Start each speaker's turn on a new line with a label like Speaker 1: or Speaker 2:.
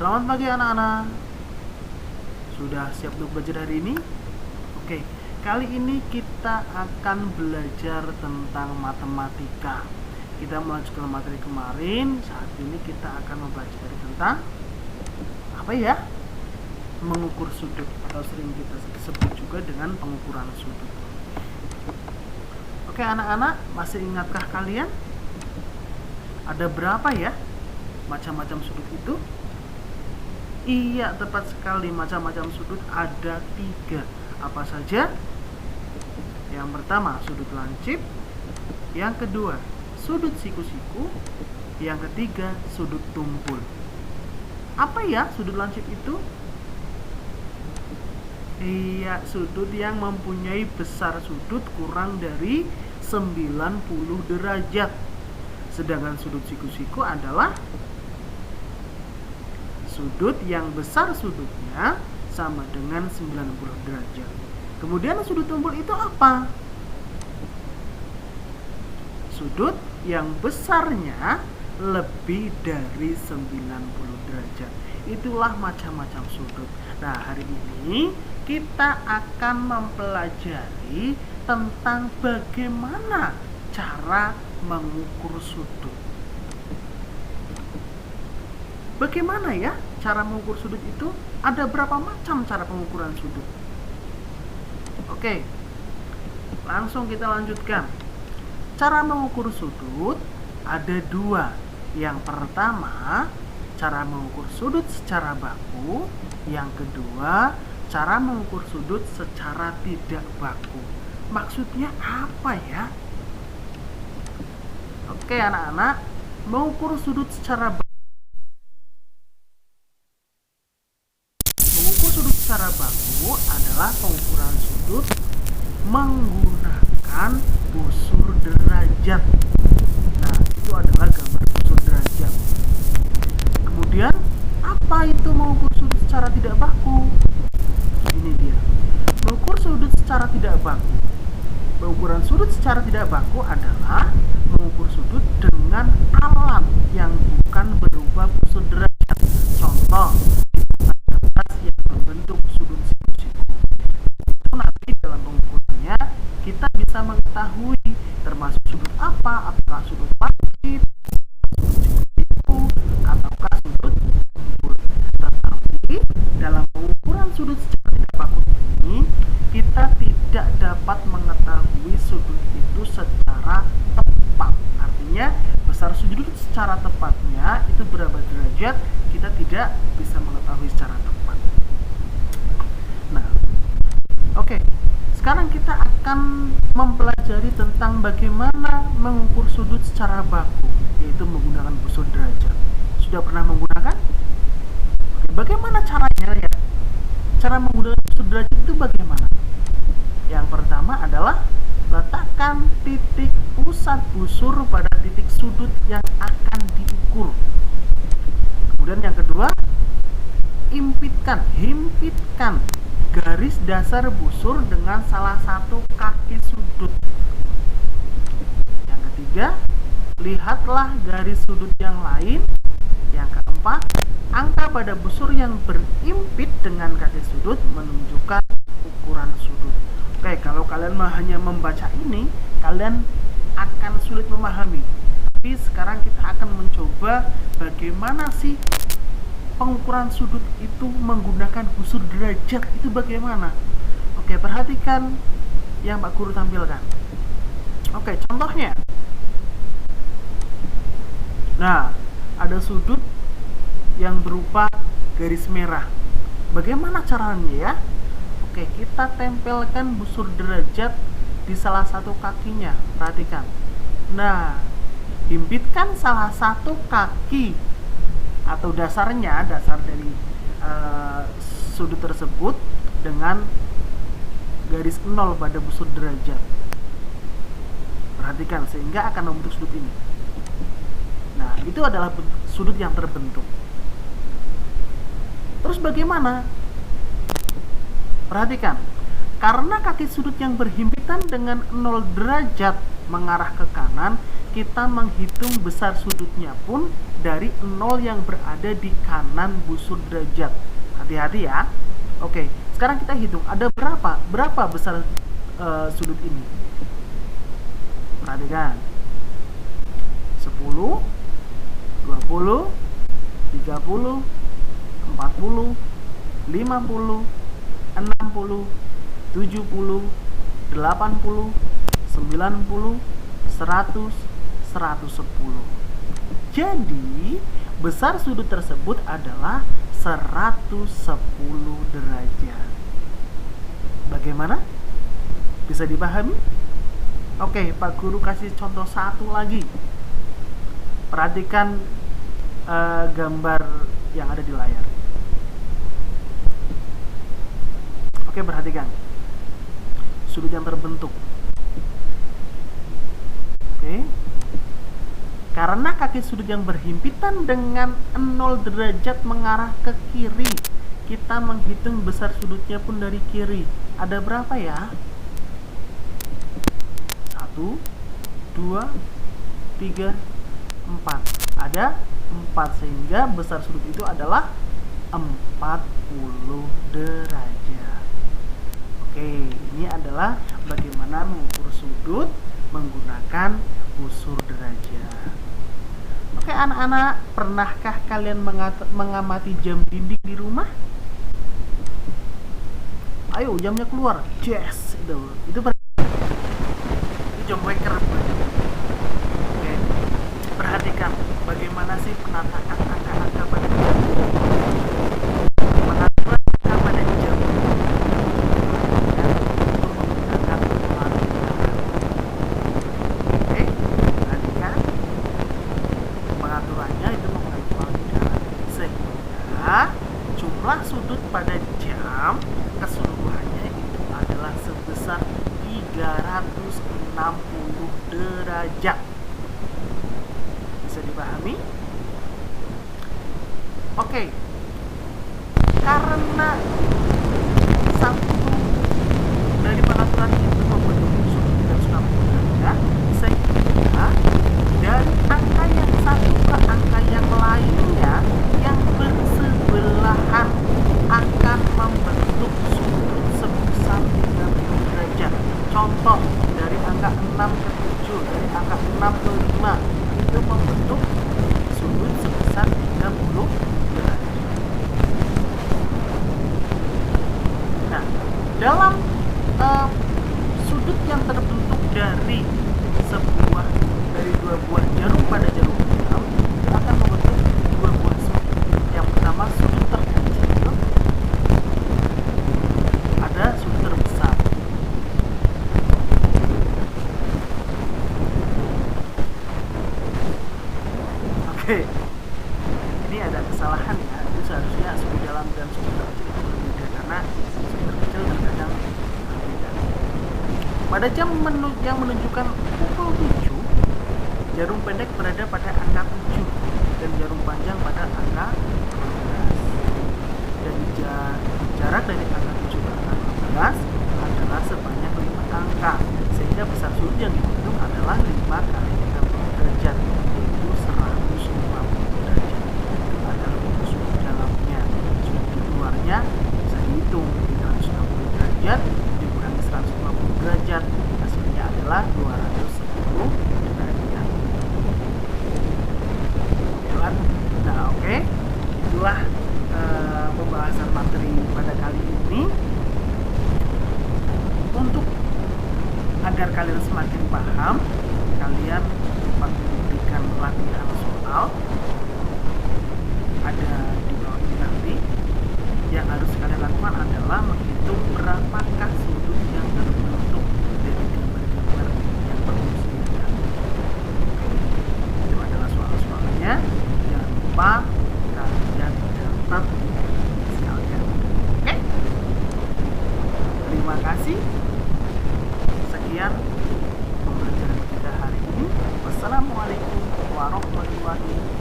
Speaker 1: Selamat pagi anak-anak. Sudah siap untuk belajar hari ini? Oke, kali ini kita akan belajar tentang matematika. Kita melanjutkan materi kemarin. Saat ini kita akan mempelajari tentang apa ya? Mengukur sudut, atau sering kita sebut juga dengan pengukuran sudut. Oke anak-anak, masih ingatkah kalian? Ada berapa ya macam-macam sudut itu? Iya, tepat sekali, macam-macam sudut ada 3. Apa saja? Yang pertama, sudut lancip. Yang kedua, sudut siku-siku. Yang ketiga, sudut tumpul. Apa ya sudut lancip itu? Iya, sudut yang mempunyai besar sudut kurang dari 90 derajat. Sedangkan sudut siku-siku adalah sudut yang besar sudutnya sama dengan 90 derajat. Kemudian sudut tumpul itu apa? Sudut yang besarnya lebih dari 90 derajat. Itulah macam-macam sudut. Nah, hari ini kita akan mempelajari tentang bagaimana cara mengukur sudut. Bagaimana ya cara mengukur sudut itu? Ada berapa macam cara pengukuran sudut? Oke, langsung kita lanjutkan. Cara mengukur sudut ada 2. Yang pertama, cara mengukur sudut secara baku. Yang kedua, cara mengukur sudut secara tidak baku. Maksudnya apa ya? Oke anak-anak, mengukur sudut secara baku. Mengukur sudut secara baku adalah pengukuran sudut menggunakan busur derajat. Nah, itu adalah gambar busur derajat. Kemudian, apa itu mengukur sudut secara tidak baku? Ini dia. Mengukur sudut secara tidak baku. Pengukuran sudut secara tidak baku adalah mengukur sudut dengan alat yang bukan berupa busur derajat. Contoh, kertas yang membentuk sudut siku-siku. Itu nanti dalam pengukurannya kita bisa mengetahui termasuk sudut apa, apakah sudut lancip, sudut siku-siku, ataukah sudut tumpul. Tetapi dalam pengukuran sudut secara tidak baku ini kita tidak dapat mengetahui sudut itu secara tepat. Artinya besar sudut secara tepatnya itu berapa derajat kita tidak bisa mengetahui secara tepat. Nah, oke. Sekarang kita akan mempelajari tentang bagaimana mengukur sudut secara baku, yaitu menggunakan busur derajat. Sudah pernah menggunakan? Oke, bagaimana caranya ya? Cara menggunakan busur derajat itu bagaimana? Yang pertama adalah letakkan titik pusat busur pada titik sudut yang akan diukur. Kemudian yang kedua, himpitkan garis dasar busur dengan salah satu kaki sudut. Yang ketiga, lihatlah garis sudut yang lain. Yang keempat, angka pada busur yang berimpit dengan kaki sudut menunjukkan ukuran sudut. Oke, kalau kalian hanya membaca ini, kalian akan sulit memahami. Tapi sekarang kita akan mencoba bagaimana sih pengukuran sudut itu menggunakan busur derajat itu bagaimana. Oke, perhatikan yang Pak Guru tampilkan. Oke, contohnya. Nah, ada sudut yang berupa garis merah. Bagaimana caranya ya? Oke, kita tempelkan busur derajat di salah satu kakinya. Perhatikan. Nah, himpitkan salah satu kaki atau dasarnya, dasar dari sudut tersebut dengan garis 0 pada busur derajat. Perhatikan, sehingga akan membentuk sudut ini. Nah, itu adalah sudut yang terbentuk. Terus bagaimana? Perhatikan, karena kaki sudut yang berhimpitan dengan 0 derajat mengarah ke kanan, kita menghitung besar sudutnya pun dari 0 yang berada di kanan busur derajat. Hati-hati ya. Oke, sekarang kita hitung ada berapa besar sudut ini. Perhatikan. 10, 20, 30, 40, 50, 60, 70, 80, 90, 100, 110. Jadi, besar sudut tersebut adalah 110 derajat. Bagaimana? Bisa dipahami? Oke, Pak Guru kasih contoh satu lagi. Perhatikan gambar yang ada di layar. Oke, perhatikan sudut yang terbentuk. Oke, karena kaki sudut yang berhimpitan dengan 0 derajat mengarah ke kiri, kita menghitung besar sudutnya pun dari kiri. Ada berapa ya? 1, 2, 3, 4. Ada 4, sehingga besar sudut itu adalah 40 derajat. Oke, ini adalah bagaimana mengukur sudut menggunakan busur derajat. Oke, anak-anak, pernahkah kalian mengamati jam dinding di rumah? Ayo, jamnya keluar. Yes, itu jam waker. Oke, perhatikan bagaimana sih penataan angka-angka pada jam. Pengaturan angka pada jam untuk menggunakan alat. Oke, perhatikan pengaturannya itu menggunakan alat, sehingga jumlah sudut pada jam keseluruhannya itu adalah sebesar 360 derajat. Bisa dipahami? Oke, karena satu dari pengaturan itu membentuk sudut 360 derajat, sehingga dari angka yang satu ke angka yang lainnya yang bersebelahan akan membentuk sudut sebesar 30 derajat. Contoh, dari angka 6 ke 7, dari angka 6 ke 5, itu membentuk sudut sebesar 30 derajat. Nah, dalam sudut yang terbentuk dari dua buah jarum pada jarum genggam itu akan membentuk dua buah sudut. Yang pertama sudut terkecil, ada sudut terbesar. Oke, ini ada kesalahan ya. Itu seharusnya sudut dalam dan sudut terkecil itu berbeda, karena sudut terkecil terkadang berbeda. Pada jam yang menunjukkan pukul 7, jarum pendek berada pada angka 7 dan jarum panjang pada angka 12. Dan jarak dari angka 7 ke angka 12 adalah sebanyak 5 angka, sehingga besar sudut yang dihitung adalah 5 kali 30 derajat, yaitu 150 derajat. Itu adalah untuk sudut dalamnya. Sudut luarnya bisa dihitung 360 derajat dikurangi 150 derajat, hasilnya adalah 210 derajat. Nah, oke, itulah pembahasan materi pada kali ini. Untuk agar kalian semakin paham, kalian memberikan latihan soal ada di bawah ini nanti. Yang harus kalian lakukan adalah menghitung berapakah sudut yang terbentuk dari gambar-gambar yang perlu disediakan. Itu adalah soal-soalnya. Jangan lupa kalian catat sekalian. Oke? Terima kasih. Sekian pembelajaran kita hari ini. Wassalamualaikum warahmatullahi wabarakatuh.